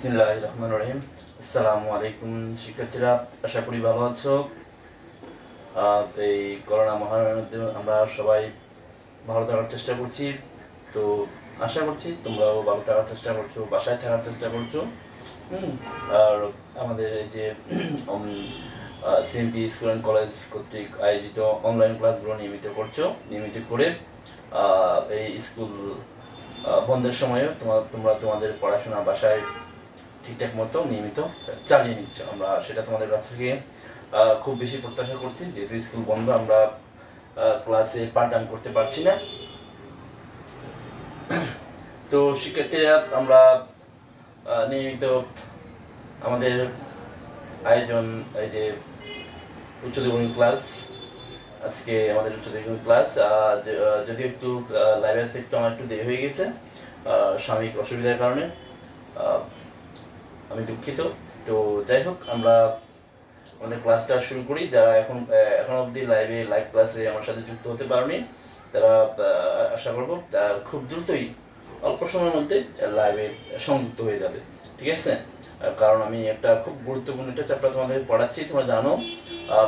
বিসমিল্লাহির রহমানির রহিম। আসসালামু আলাইকুম শিক্ষার্থীরা, আশা করি ভালো আছো। এই করোনা মহামারীর মধ্যে আমরা সবাই ভালো থাকার চেষ্টা করছি, তো আশা করছি তোমরাও ভালো থাকার চেষ্টা করছো, বাসায় থাকার চেষ্টা করছো। আর আমাদের এই যে সিএমপি স্কুল অ্যান্ড কলেজ কর্তৃক আয়োজিত অনলাইন ক্লাসগুলো নিয়মিত করে এই স্কুল বন্ধের সময়ও তোমরা তোমাদের পড়াশোনা বাসায় ঠিকঠাক মতো নিয়মিত চালিয়ে নিচ্ছ। আমরা সেটা তোমাদের কাছ থেকে খুব বেশি প্রত্যাশা করছি, যেহেতু স্কুল বন্ধ, আমরা ক্লাসে পাঠদান করতে পারছি না। তো শিক্ষার্থীরা, আমরা নিয়মিত আমাদের আয়োজন, এই যে উচ্চতর ক্লাস, আজকে আমাদের উচ্চতর ক্লাস, যদিও একটু লাইভ আসতে আমার একটু দেরি হয়ে গেছে সাময়িক অসুবিধার কারণে, আমি দুঃখিত। তো যাই হোক, আমরা আমাদের ক্লাসটা শুরু করি। যারা এখন অবধি লাইভ ক্লাসে আমার সাথে যুক্ত হতে পারেনি, তারা আশা করবো খুব দ্রুতই অল্প সময়ের মধ্যে লাইভে সংযুক্ত হয়ে যাবে, ঠিক আছে? কারণ আমি একটা খুব গুরুত্বপূর্ণ একটা চ্যাপ্টার তোমাদের পড়াচ্ছি। তোমরা জানো,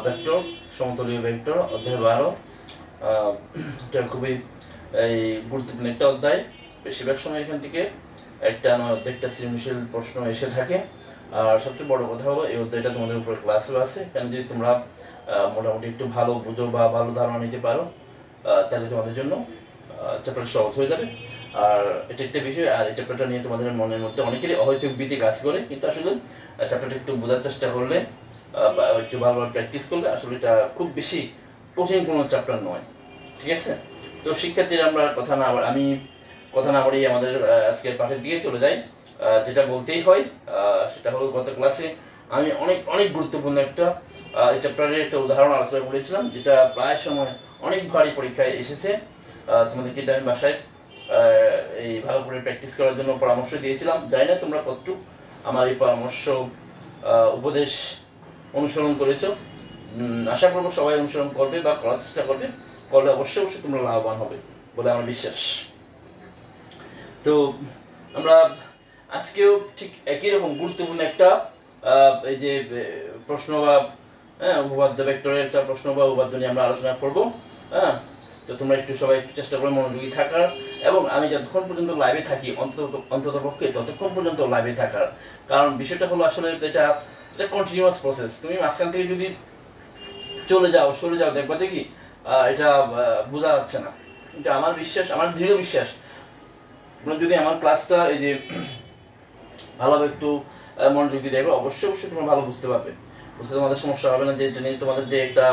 ভেক্টর, সমতলীয় ভেক্টর, অধ্যায় 12। এটা খুবই গুরুত্বপূর্ণ একটা অধ্যায়। বেশিরভাগ সময় এখান থেকে একটা সৃজনশীল প্রশ্ন এসে থাকে। আর সবচেয়ে বড় কথা হলো, এই অধ্যায়টা তোমাদের উপরে ক্লাসও আছে। এখানে যদি তোমরা মোটামুটি একটু ভালো বুঝো বা ভালো ধারণা নিতে পারো, তাহলে তোমাদের জন্য চ্যাপ্টারটা সহজ হয়ে যাবে। আর এটা একটা বিষয়, আর এই চ্যাপ্টারটা নিয়ে তোমাদের মনের মধ্যে অনেকেরই অহৈতুক ভীতি কাজ করে, কিন্তু আসলে চ্যাপ্টারটা একটু বোঝার চেষ্টা করলে বা একটু ভালোভাবে প্র্যাকটিস করলে আসলে এটা খুব বেশি কঠিন কোনো চ্যাপ্টার নয়, ঠিক আছে? তো শিক্ষার্থীরা, আমি কথা না বাড়িয়ে আমাদের আজকের পাঠের দিকে চলে যাই। যেটা বলতেই হয় সেটা হলো, গত ক্লাসে আমি অনেক গুরুত্বপূর্ণ একটা এই চ্যাপ্টারের একটা উদাহরণ আলোচনা করেছিলাম, যেটা প্রায় সময় অনেক ভারী পরীক্ষায় এসেছে। তোমাদেরকে আমি বাসায় এই ভালো করে প্র্যাকটিস করার জন্য পরামর্শ দিয়েছিলাম। জানি না তোমরা কতটুকু আমার এই পরামর্শ উপদেশ অনুসরণ করেছো। আশা করবো সবাই অনুসরণ করবে বা করার চেষ্টা করবে। করলে অবশ্যই তোমরা লাভবান হবে বলে আমার বিশ্বাস। তো আমরা আজকেও ঠিক একই রকম গুরুত্বপূর্ণ একটা এই যে প্রশ্ন বা উপপাদ্য ভেক্টরের একটা প্রশ্ন বা উপপাদ্য নিয়ে আমরা আলোচনা করবো। তো তোমরা সবাই একটু চেষ্টা করো মনোযোগী থাকার, এবং আমি যতক্ষণ পর্যন্ত লাইভে থাকি অন্তত পক্ষে ততক্ষণ পর্যন্ত লাইভে থাকার। কারণ বিষয়টা হলো, আসলে এটা কন্টিনিউয়াস প্রসেস। তুমি মাঝখান থেকে যদি সরে যাও, দেখবা যে কি এটা বোঝা যাচ্ছে না। কিন্তু আমার দৃঢ় বিশ্বাস, যদি আমার ক্লাসটা এই যে ভালোভাবে একটু মনোযোগ দিয়ে দেখো, অবশ্যই তোমরা ভালো বুঝতে পারবে। বুঝতে তোমাদের সমস্যা হবে না। যে তোমাদের যে একটা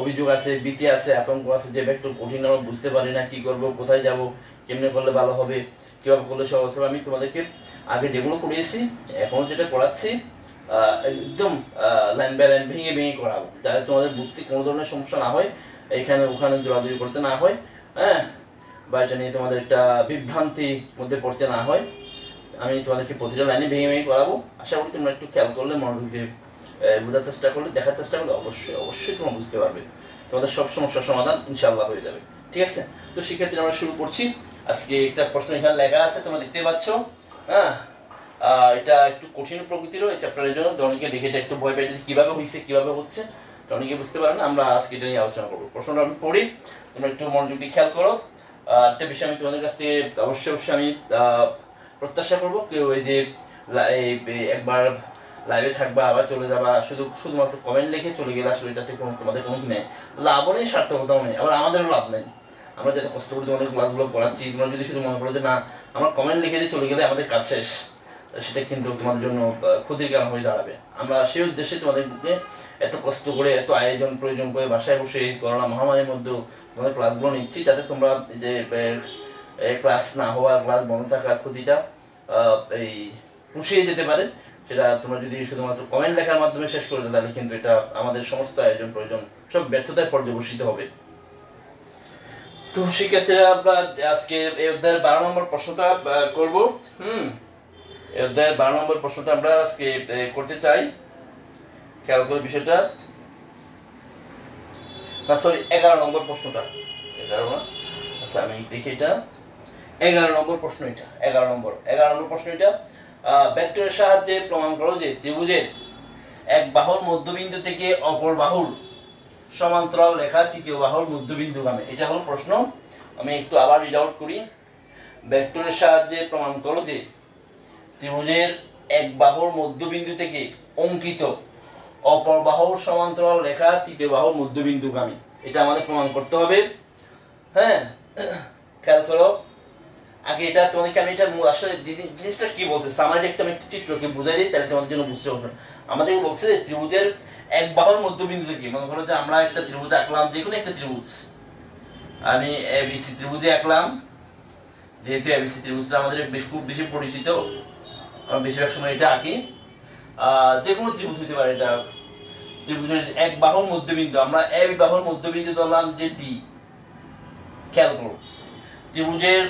অভিযোগ আছে, ভীতি আছে, আতঙ্ক আছে, যে একটু কঠিন, আমরা বুঝতে পারি না, কি করব, কোথায় যাব, কেমনে করলে ভালো হবে, কিভাবে করলে সহজ হবে। আমি তোমাদেরকে আগে যেগুলো করিয়েছি, এখন যেটা করাচ্ছি, একদম লাইন বাই লাইন ভেঙে করাবো, যাতে তোমাদের বুঝতে কোনো ধরনের সমস্যা না হয়, এখানে ওখানে দৌড়াদৌড়ি করতে না হয়, বা এটা নিয়ে তোমাদের একটা বিভ্রান্তির মধ্যে পড়তে না হয়। আমি তোমাদেরকে প্রতিটা লাইনে ভেঙে করাবো। আশা করি তোমরা একটু খেয়াল করলে, মনোযোগ দিয়ে বোঝার চেষ্টা করলে, দেখার চেষ্টা করলে অবশ্যই তোমরা বুঝতে পারবে। তোমাদের সব সমস্যার সমাধান ইনশাআল্লাহ হয়ে যাবে, ঠিক আছে? তো শিক্ষার্থীরা, আমরা শুরু করছি। আজকে একটা প্রশ্ন এখানে লেখা আছে, তোমরা দেখতে পাচ্ছ। এটা একটু কঠিন প্রকৃতিরও এই চ্যাপ্টারের জন্য। অনেকে দেখে এটা একটু ভয় পেয়েছে, কিভাবে হয়েছে, কিভাবে হচ্ছে, অনেকে বুঝতে পারে না। আমরা আজকে এটা নিয়ে আলোচনা করবো। প্রশ্নটা আমি পড়ি, তোমরা একটু মনোযোগ দিয়ে খেয়াল করো। একটা বিষয় আমি তোমাদের কাছ থেকে অবশ্যই আমি প্রত্যাশা করবো, কেউ এই যে একবার লাইভে থাকবা আবার চলে যাবা, শুধুমাত্র কমেন্ট লিখে চলে গেলে আসলে এটাতে তোমাদের কোনো কি নেই, লাভও নেই, সার্থকতাও নেই, আবার আমাদেরও লাভ নেই। আমরা যাতে কষ্ট করে তোমাদের ক্লাসগুলো করাচ্ছি, তোমরা যদি শুধু মনে করো যে না, আমার কমেন্ট লিখে দিয়ে চলে গেলে আমাদের কাজ শেষ, সেটা কিন্তু তোমাদের জন্য ক্ষতির কারণ হয়ে দাঁড়াবে। আমরা সেই উদ্দেশ্যে তোমাদেরকে এত কষ্ট করে, এত আয়োজন প্রয়োজন করে বাসায় বসে এই করোনা মহামারীর মধ্যেও তোমাদের ক্লাসগুলো নিচ্ছি, যাতে তোমরা যে ক্লাস না হওয়ার, ক্লাস বন্ধ থাকার ক্ষতিটা পুষিয়ে যেতে পারে। সেটা তোমরা যদি শুধুমাত্র কমেন্ট লেখার মাধ্যমে শেষ করে দাও, তাহলে কিন্তু এটা আমাদের সমস্ত আয়োজন প্রয়োজন সব ব্যর্থতায় পর্যবসিত হবে। তো শিক্ষার্থীরা, আমরা আজকে এই অধ্যায়ের 12 নম্বর প্রশ্নটা করব। এই অধ্যায়ের 12 নম্বর প্রশ্নটা আমরা আজকে করতে চাই। খেয়াল করে বিষয়টা, না সরি, 11 নম্বর প্রশ্নটা, 11 না, আচ্ছা আমি দেখি, এটা 11 নম্বর প্রশ্ন, এটা 11 নম্বর প্রশ্ন। এটা ভেক্টরের সাহায্যে প্রমাণ করো যে ত্রিভুজের এক বাহুর মধ্যবিন্দু থেকে অপর বাহুর সমান্তরাল রেখা তৃতীয় বাহুর মধ্যবিন্দুগামী। এটা হলো প্রশ্ন। আমি একটু আবার রিড আউট করি। ভেক্টরের সাহায্যে প্রমাণ করো যে ত্রিভুজের এক বাহুর মধ্যবিন্দু থেকে অঙ্কিত অপর বাহুর সমান্তরাল রেখা তৃতীয় বাহুর মধ্যবিন্দুগামী। এটা আমাদের প্রমাণ করতে হবে। হ্যাঁ, খেয়াল করো। আগে এটা তোমাদেরকে আমি এটা আসলে জিনিসটা কি বলছে সামারি একটা আমি চিত্রকে বুঝাই দিই, তাহলে তোমাদের জন্য বুঝতে পারছো। আমাদের বলছে যে ত্রিভুজের এক বাহুর মধ্যবিন্দু থেকে, মনে করো যে আমরা একটা ত্রিভুজ আঁকলাম, যে কোনো একটা ত্রিভুজ আমি এবিসি ত্রিভুজে আঁকলাম। যেহেতু এবিসি ত্রিভুজটা আমাদের খুব বেশি পরিচিত, আমরা বেশিরভাগ সময় এটা আঁকি। যে কোনো ত্রিভুজ হতে পারে। এটা ত্রিভুজের এক বাহুর মধ্যবিন্দু, আমরা এ বাহুর মধ্যবিন্দু ধরলাম যে ডি। খেয়াল করো, ত্রিভুজের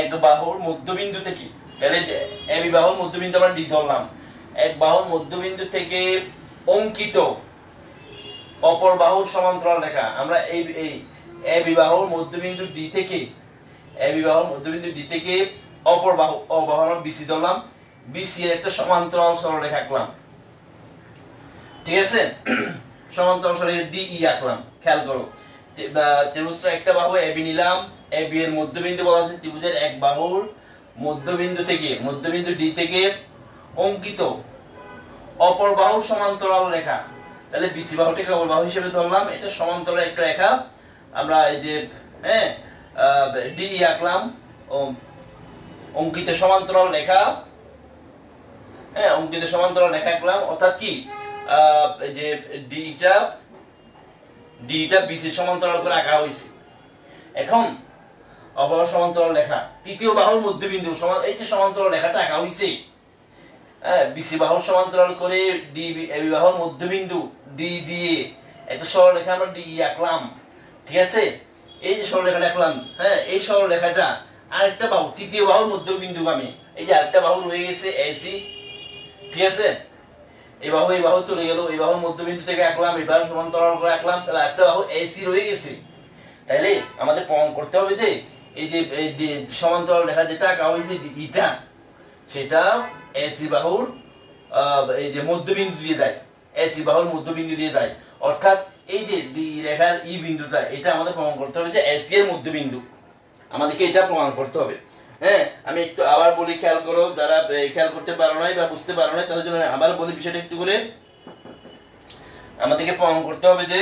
এক বাহুর মধ্যবিন্দু থেকে, তাহলে এ বাহুর মধ্যবিন্দু আমরা ডি ধরলাম, এক বাহুর মধ্যবিন্দু থেকে অঙ্কিত অপর বাহুর সমান্তরাল রেখা, আমরা এই এ বাহুর মধ্যবিন্দু ডি থেকে, এ বাহুর মধ্যবিন্দু ডি থেকে অপর বাহু আমরা বিসি ধরলাম, বিসি এর একটা সমান্তরাল সরলরেখা আঁকলাম। ঠিক আছে, সমান্তরাল সরলরেখা ডিই আঁকলাম। খেয়াল করো, ত্রিভুজটা একটা বাহু এবি নিলাম, এবি এর মধ্যবিন্দু বলা আছে ত্রিভুজের এক বাহুর মধ্যবিন্দু থেকে, মধ্যবিন্দু ডি থেকে অঙ্কিত অপর বাহুর সমান্তরাল রেখা। তাহলে বিসি বাহুটাকে অপর বাহু হিসেবে ধরলাম, এটা সমান্তরাল একটা রেখা। আমরা এই যে ডিই আঁকলাম, অঙ্কিত সমান্তরাল রেখা, অঙ্কিত সমান্তরাল রেখা আঁকলাম। অর্থাৎ কি, এই যে ডিটা বিসি সমান্তরাল করে আঁকা হয়েছে। এখন অপর সমান্তরাল রেখা তৃতীয় বাহুর মধ্যবিন্দু, এই যে সমান্তরাল রেখাটা আঁকা হয়েছে, বিসি বাহুর সমান্তরাল করে ডি এবি বাহুর মধ্যবিন্দু ডি দিয়ে একটা সরলরেখা আমরা ডি আঁকলাম। ঠিক আছে, এই যে সরলরেখাটা আঁকলাম, এই সরলরেখাটা আরেকটা বাহু তৃতীয় বাহুর মধ্যবিন্দুগামী, এই যে আরেকটা বাহু রয়ে গেছে এসি। ঠিক আছে, এই বাহু চলে গেল, এই বাহুর মধ্যবিন্দু থেকে আঁকলাম, এই বাহু সমান্তরাল করে আঁকলাম, তাহলে একটা বাহু এসি রয়ে গেছে। তাইলে আমাদের প্রমাণ করতে হবে যে এই যে সমান্তরাল রেখা যেটা আঁকা হয়েছে ইটা, সেটা এসি বাহুর এই যে মধ্যবিন্দু দিয়ে যায়, এসি বাহুর মধ্যবিন্দু দিয়ে যায়। অর্থাৎ এই যে ডি রেখার ই বিন্দুটা, এটা আমাদের প্রমাণ করতে হবে যে এসি এর মধ্যবিন্দু। আমাদেরকে এটা প্রমাণ করতে হবে। আমি একটু আবার বলি, খেয়াল করো, যারা খেয়াল করতে পারো নাই বা বুঝতে পারো নাই তাদের জন্য আবার বলি বিষয়টা একটু করে। আমাদেরকে প্রমাণ করতে হবে যে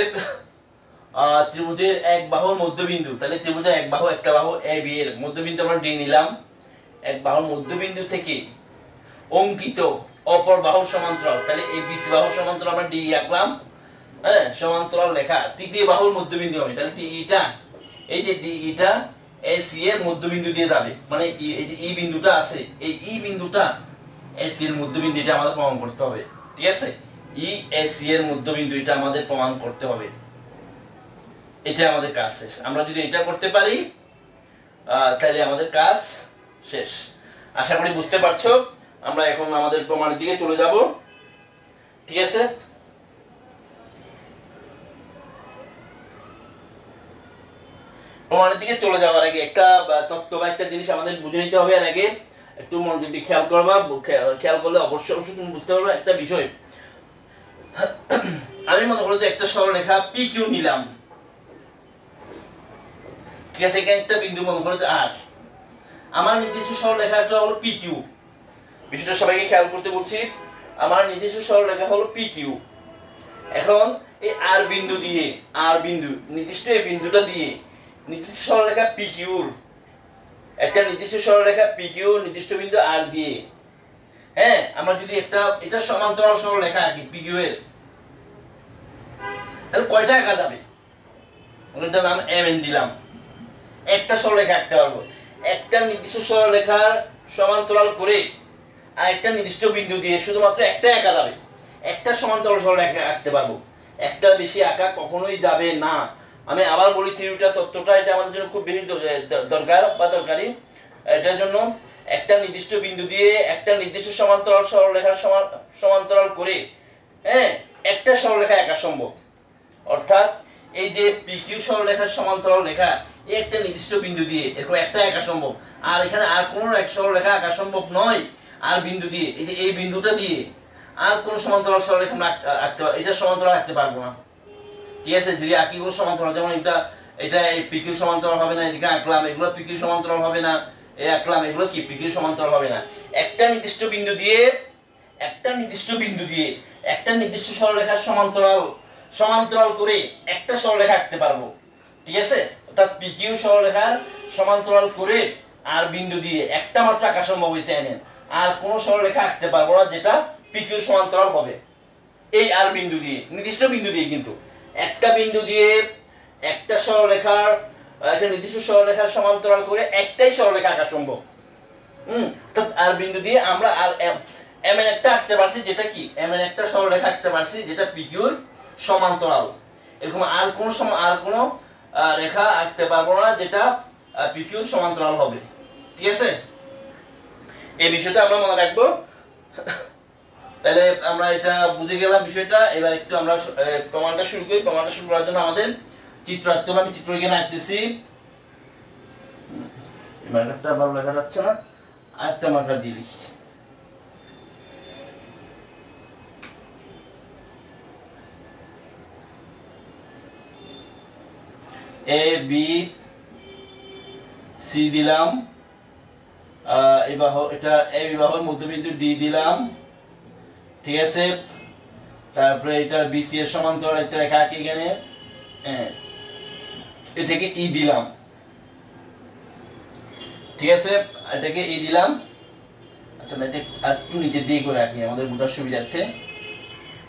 ত্রিভুজের এক বাহুর মধ্যবিন্দু, তাহলে ত্রিভুজের এক বাহু, একটা বাহু এ বি এর মধ্যবিন্দু আমরা ডি নিলাম, এক বাহুর মধ্যবিন্দু থেকে অঙ্কিত অপর বাহুর সমান্তরাল, তাহলে এই বিসি বাহুর সমান্তরাল আমরা ডি আঁকলাম, সমান্তরাল রেখা তৃতীয় বাহুর মধ্যবিন্দু হবে, তাহলে ইটা, এই যে ডি ইটা এসি এর মধ্যবিন্দু দিয়ে যাবে, মানে এই যে ই বিন্দুটা আছে, এই ই বিন্দুটা এসি এর মধ্যবিন্দু, এটা আমাদের প্রমাণ করতে হবে। ঠিক আছে, ই এসি এর মধ্যবিন্দু, এটা আমাদের প্রমাণ করতে হবে। এটা আমাদের কাজ শেষ। আমরা যদি এটা করতে পারি তাহলে আমাদের কাজ শেষ। আশা করি বুঝতে পারছো। আমরা এখন আমাদের প্রমাণের দিকে চলে যাব। ঠিক আছে, প্রমাণের দিকে চলে যাওয়ার আগে একটা তত্ত্ব বা একটা জিনিস আমাদের বুঝে নিতে হবে। এর আগে একটু মনোযোগ দিয়ে খেয়াল করবা, খেয়াল করলে অবশ্যই তুমি বুঝতে পারবে একটা বিষয়। আমি মনে করো যে একটা সরলরেখা পি কিউ নিলাম। ঠিক আছে, এখানে একটা বিন্দু মনে করো যে আর, আমার নির্দিষ্ট সরলরেখাটা হলো পি কিউ। বিষয়টা সবাইকে খেয়াল করতে বলছি। আমার নির্দিষ্ট সরলরেখা হলো পি কিউ। এখন এই আর বিন্দু দিয়ে, আর বিন্দু নির্দিষ্ট এই বিন্দুটা দিয়ে নির্দিষ্ট সরলরেখা পি কিউর, একটা নির্দিষ্ট সরলরেখা পি কিউ নির্দিষ্ট বিন্দু আর দিয়ে, আমরা যদি এটা সমান্তরাল সরলরেখা আঁকি পি কিউ এর, তাহলে কয়টা আঁকা যাবে? ওটার নাম এম এন দিলাম। একটা সরলরেখা আঁকতে পারবো, একটা নির্দিষ্ট সরলরেখার সমান্তরাল করে আর একটা নির্দিষ্ট বিন্দু দিয়ে শুধুমাত্র একটা আঁকা যাবে, একটা সমান্তরাল সরলরেখা আঁকতে পারবো, একটা বেশি আঁকা কখনোই যাবে না। আমি আবার বলি থিওরিটা, তত্ত্বটা, এটা আমাদের জন্য খুব বেশি দরকার বা দরকারি। এটার জন্য একটা নির্দিষ্ট বিন্দু দিয়ে একটা নির্দিষ্ট সমান্তরাল সরলরেখার সমান্তরাল করে একটা সরলরেখা আঁকা সম্ভব। অর্থাৎ এই যে PQ সরলরেখার সমান্তরাল রেখা, একটা নির্দিষ্ট বিন্দু দিয়ে এরকম একটা আঁকা সম্ভব। আর এখানে আর কোনো এক সরলরেখা আঁকা সম্ভব নয়। আর বিন্দু দিয়ে, এই যে এই বিন্দুটা দিয়ে আর কোন সমান্তরাল সরলরেখা আমরা আঁকতে এটা সমান্তরাল আঁকতে পারবো না। ঠিক আছে, যদি আঁকি কোন সমান্তরাল, যেমন এটা এই পিকিউ সমান্তরাল হবে না, এদিকে আঁকলাম এগুলো পিকিউ সমান্তরাল হবে না, এই আঁকলাম এগুলো কি পিকিউ সমান্তরাল হবে না। একটা নির্দিষ্ট বিন্দু দিয়ে একটা নির্দিষ্ট সরলরেখার সমান্তরাল করে একটা সরলরেখা আঁকতে পারবো। ঠিক আছে, অর্থাৎ পিকিউ সরলরেখার সমান্তরাল করে আর বিন্দু দিয়ে একটা মাত্র আঁকা সম্ভব হয়েছে এমন, আর কোন সরলরেখা আঁকতে পারবো না যেটা পিকিউ সমান্তরাল হবে এই আর বিন্দু দিয়ে, নির্দিষ্ট বিন্দু দিয়ে। কিন্তু একটা বিন্দু দিয়ে একটা নির্দিষ্ট সরলরেখার সমান্তরাল করে একটাই সরলরেখা আঁকা সম্ভব। অর্থাৎ আর বিন্দু দিয়ে আমরা আর এমন একটা আঁকতে পারছি যেটা কি এমন একটা সরলরেখা আঁকতে পারছি যেটা পিকিউর সমান্তরাল। এরকম আর কোন রেখা আঁকতে পারবো না যেটা পিকিউর সমান্তরাল হবে। ঠিক আছে, এই বিষয়টা আমরা মনে রাখবো। তাহলে আমরা এটা বুঝে গেলাম বিষয়টা। এবার একটু আমরা প্রমাণটা শুরু করি। প্রমাণটা শুরু করার জন্য আমাদের চিত্র আঁকতে হবে। আমি চিত্র এখানে আঁকতেছি। মার্কারটা ভালো লেখা যাচ্ছে না, আরেকটা মার্কার দিয়ে লিখি। এ বি সি দিলাম, এই বাহু, এটা এ বি বাহুর মধ্যবিন্দু ডি দিলাম। ঠিক আছে, তারপরে এটা বিসি এর সমান্তরাল একটা রেখা আঁকি এখানে, এটাকে ই দিলাম। ঠিক আছে, এটাকে ই দিলাম। আচ্ছা, এটা একটু নিচে দিয়ে করে আঁকি আমাদের বোঝার সুবিধার্থে,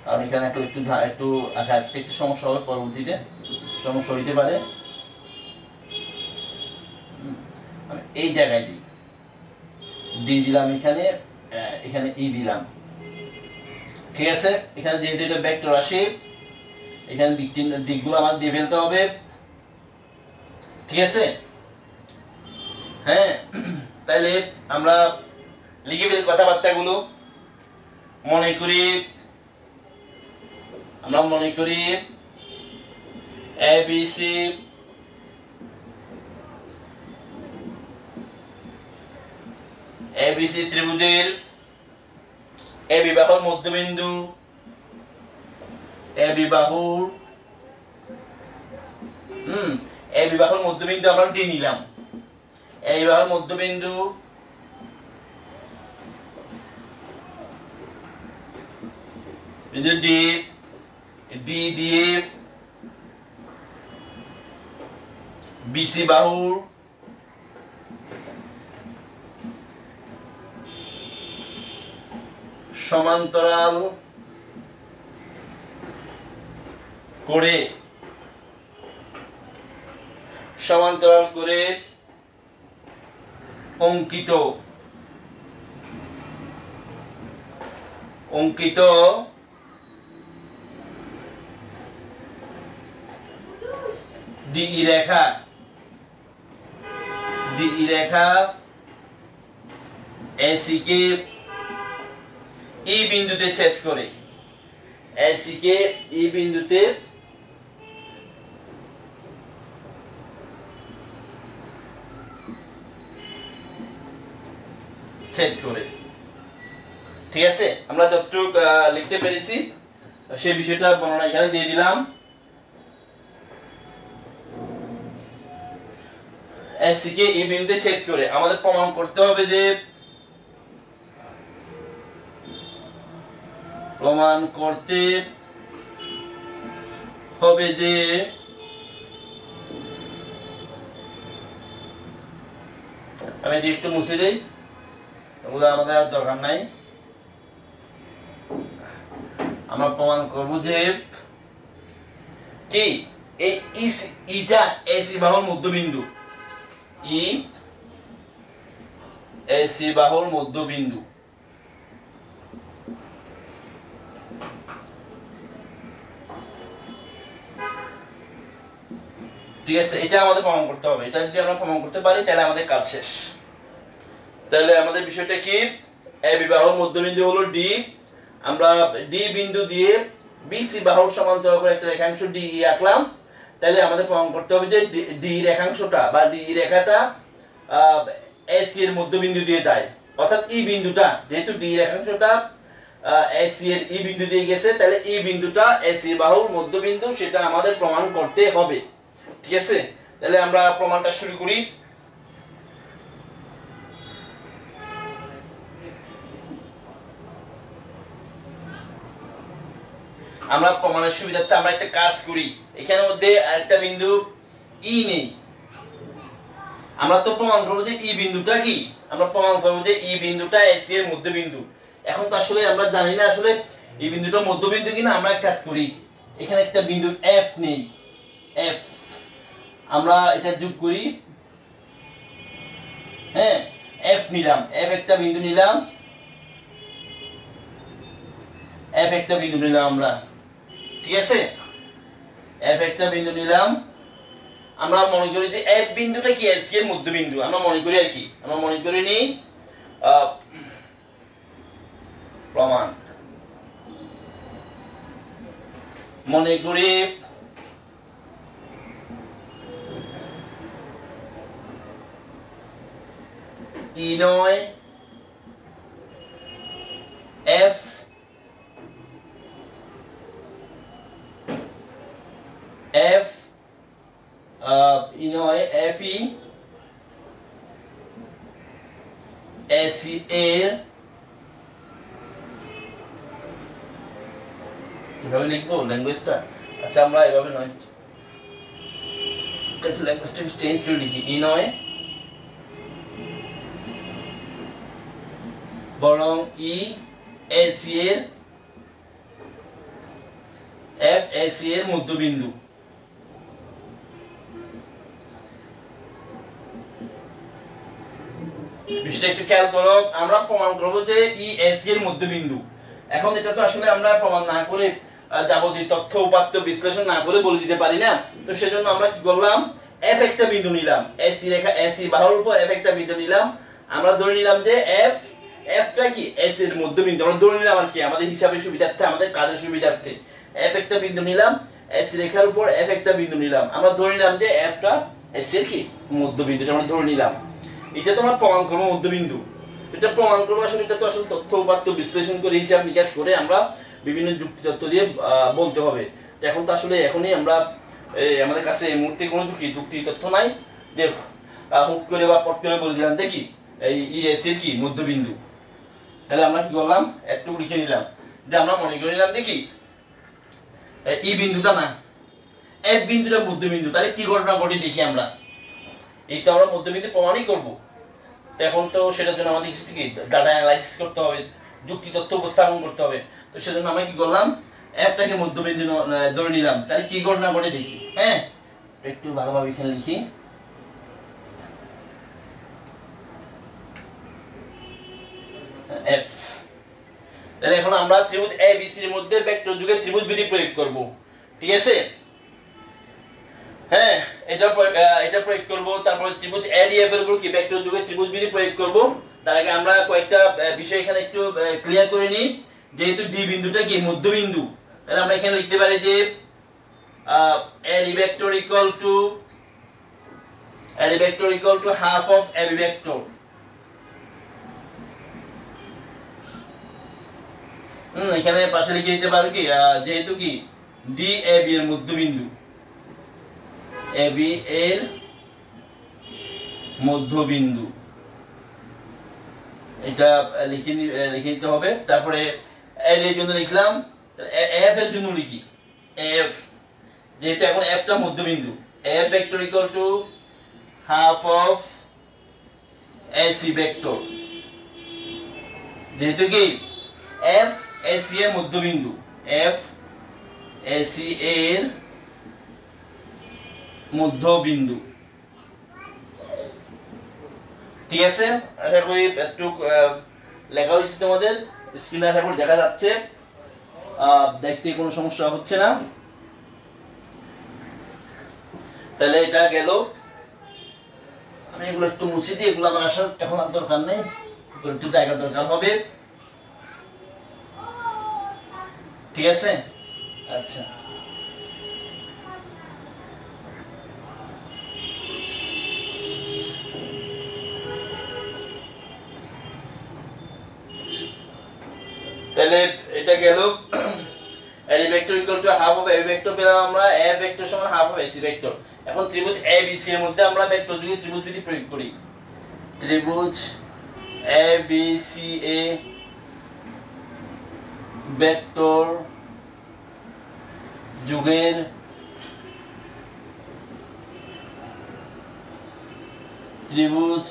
কারণ এখানে একটু আঁকা একটু সমস্যা হবে, পরবর্তীতে সমস্যা হইতে পারে। এই জায়গায় ডি দিলাম, এখানে ই দিলাম। ঠিক আছে, এখানে যেহেতু এটা ভেক্টর রাশি, এখানে দিকগুলো আমার দিয়ে ফেলতে হবে। ঠিক আছে, হ্যাঁ, তাহলে আমরা লিখে ফেলি কথাবার্তাগুলো। আমরা মনে করি এবিসি ত্রিভুজের এ বিবাহুর মধ্যবিন্দু, এ বিবাহুর মধ্যবিন্দু আমরা ডি নিলাম। এ বিবাহুর মধ্যবিন্দু ডি দিয়ে বিসি বাহুর সমান্তরাল করে অঙ্কিত ডিই রেখা এসি কে ই বিন্দুতে ছেদ করে, এসি কে ই বিন্দুতে ছেদ করে। ঠিক আছে, আমরা যতটুকু লিখতে পেরেছি সেই বিষয়টা বর্ণনা এখানে দিয়ে দিলাম। এসি কে ই বিন্দুতে ছেদ করে আমাদের প্রমাণ করতে হবে যে আমি একটু মুছে দেই, ওগুলো আমাদের আর দরকার নাই। আমরা প্রমাণ করব যে কি এই ইটা এসি বাহুর মধ্যবিন্দু, এসি বাহুর মধ্যবিন্দু। ঠিক আছে, এটা আমাদের প্রমাণ করতে হবে। এটা যদি আমরা প্রমাণ করতে পারি তাহলে আমাদের কাজ শেষ। তাহলে আমাদের বিষয়টা কি, এ বাহুর মধ্যবিন্দু হলো ডি। আমরা ডি বিন্দু দিয়ে বিসি বাহুর সমান্তরাল করে একটা রেখাংশ ডি আঁকলাম। তাহলে আমাদের প্রমাণ করতে হবে যে ডি রেখাংশটা বা ডি রেখাটা এসি এর মধ্যবিন্দু দিয়ে যায়। অর্থাৎ ই বিন্দুটা যেহেতু ডি রেখাংশটা এসি এর ই বিন্দু দিয়ে গেছে, তাহলে ই বিন্দুটা এসি বাহুর মধ্যবিন্দু, সেটা আমাদের প্রমাণ করতে হবে। ঠিক আছে, তাহলে আমরা প্রমাণটা শুরু করি। আমরা প্রমাণের সুবিধার্থে আমরা একটা কাজ করি, এখানের মধ্যে আরেকটা বিন্দু ই নেই। আমরা তো প্রমাণ করব যে ই বিন্দুটা কি, আমরা প্রমাণ করব যে ই বিন্দুটা এসি এর মধ্যবিন্দু। এখন তো আসলে আমরা জানি না আসলে ই বিন্দুটা মধ্যবিন্দু কিনা। আমরা এক কাজ করি, এখানে একটা বিন্দু এফ নেই, এফ আমরা এটা যোগ করি। হ্যাঁ, এফ নিলাম, এফ একটা বিন্দু নিলাম, এফ একটা বিন্দু নিলাম আমরা। ঠিক আছে, এফ একটা বিন্দু নিলাম। আমরা মনে করি যে এফ বিন্দুটা কি এসি এর মধ্যবিন্দু, আমরা মনে করি আর কি, আমরা মনে করি নি প্রমাণ মনে করি ই নয় এফ এফ ই নয় এফ ই এসি এর, এভাবে লিখবো ল্যাঙ্গুয়েজটা। আচ্ছা, আমরা এভাবে নয়, একটু ল্যাঙ্গুয়েজটা চেঞ্জ করে লিখি। ই নয় বরং ই এসি এর, এফ এসি এর মধ্যবিন্দু। বিষয়টা একটু খেয়াল করো, আমরা প্রমাণ করবো যে ই এসি এর মধ্যবিন্দু। এখন এটা তো আসলে আমরা প্রমাণ না করে যাবতীয় তথ্য উপাত্ত বিশ্লেষণ না করে বলে দিতে পারি না। তো সেজন্য আমরা কি করলাম, এফ একটা বিন্দু নিলাম, এসি রেখা এসি বাহুর উপর এফ একটা বিন্দু নিলাম। আমরা ধরে নিলাম যে এফ, এফটা কি এসি এর মধ্যবিন্দু। আমরা ধরে নিলাম আর কি, আমাদের হিসাবের সুবিধার্থে, আমাদের কাজের সুবিধার্থে এফ একটা বিন্দু নিলাম, এসি রেখার উপর এফ একটা বিন্দু নিলাম। আমরা ধরে নিলাম যে এফটা এসি এর কি মধ্যবিন্দু, আমরা ধরে নিলাম। এটা তো আমরা প্রমাণ করবো মধ্যবিন্দু। এটা প্রমাণ করবো আসলে, এটা তো আসলে তথ্য উপাত্ত বিশ্লেষণ করে হিসাব নিকাশ করে আমরা বিভিন্ন যুক্তি তত্ত্ব দিয়ে বলতে হবে। এখন তো আসলে এখনই আমরা আমাদের কাছে এই মুহূর্তে কোনো যুক্তি তথ্য নাই যে হুট করে বা পট করে বলে দিলাম দেখি এই ই এসি এর কি মধ্যবিন্দু। তাহলে আমরা কি করলাম, একটু লিখে নিলাম যে আমরা মনে করে নিলাম দেখি ই বিন্দুটা না, এফ বিন্দুটা মধ্যবিন্দু। তাহলে কি ঘটনা ঘটে দেখি আমরা, এই তো আমরা মধ্যবিন্দু প্রমাণই করবো। তো এখন তো সেটার জন্য আমাদের কিছু থেকে ডাটা অ্যানালাইসিস করতে হবে, যুক্তি তথ্য উপস্থাপন করতে হবে। তো সেজন্য আমরা কি করলাম, এফটাকে মধ্যবিন্দু ধরে নিলাম। তাহলে কি ঘটনা ঘটে দেখি। হ্যাঁ, একটু ভালোভাবে এখানে লিখি। এফ, তাহলে এখন আমরা ত্রিভুজ এ বি সি এর মধ্যে ভেক্টর যুগের ত্রিভুজ বিধি প্রয়োগ করব। ঠিক আছে, হ্যাঁ এটা প্রয়োগ করব। তারপর ত্রিভুজ এডিএফ এর উপর কি ভেক্টর যুগের ত্রিভুজ বিধি প্রয়োগ করব। তার আগে আমরা কয়েকটা বিষয় এখানে একটু ক্লিয়ার করে নিই। যেহেতু ডি বিন্দুটা কি মধ্যবিন্দু, তাহলে আমরা এখানে লিখতে পারি যে AD vector equal to half of AB vector. এখানে পাশে লিখে দিতে পারো কি, যেহেতু কি ডি এ বি এর মধ্যবিন্দু, এ বি এর মধ্যবিন্দু, এটা লিখে নিতে হবে। তারপরে এল এর জন্য লিখলাম, এফ এর জন্য লিখি এফ, যেহেতু এখন এফটা মধ্যবিন্দু, F vector equal to half of AC vector. যেহেতু কি এফ এসি এর মধ্যবিন্দু, এফ এসি এর মধ্যবিন্দু। ঠিক আছে, আশা করি একটু লেখা হয়েছে তোমাদের স্ক্রিনে, আশা করি দেখা যাচ্ছে, দেখতে কোনো সমস্যা হচ্ছে না। তাহলে এটা গেল। আমি এগুলো একটু মুছে দিই, এগুলো আমার আসার এখন আর দরকার নেই, একটু জায়গা দরকার হবে। ঠিক আছে, আচ্ছা তাহলে এটা গেল এ vector equal to half of A vector পেলাম আমরা, এ ভেক্টর সমান হাফ অফ এসি ভেক্টর। এখন ত্রিভুজ এ বি সি এর মধ্যে আমরা ভেক্টর যুগে ত্রিভুজ বিধি প্রয়োগ করি। ত্রিভুজ A B C A vector যুগের ত্রিভুজ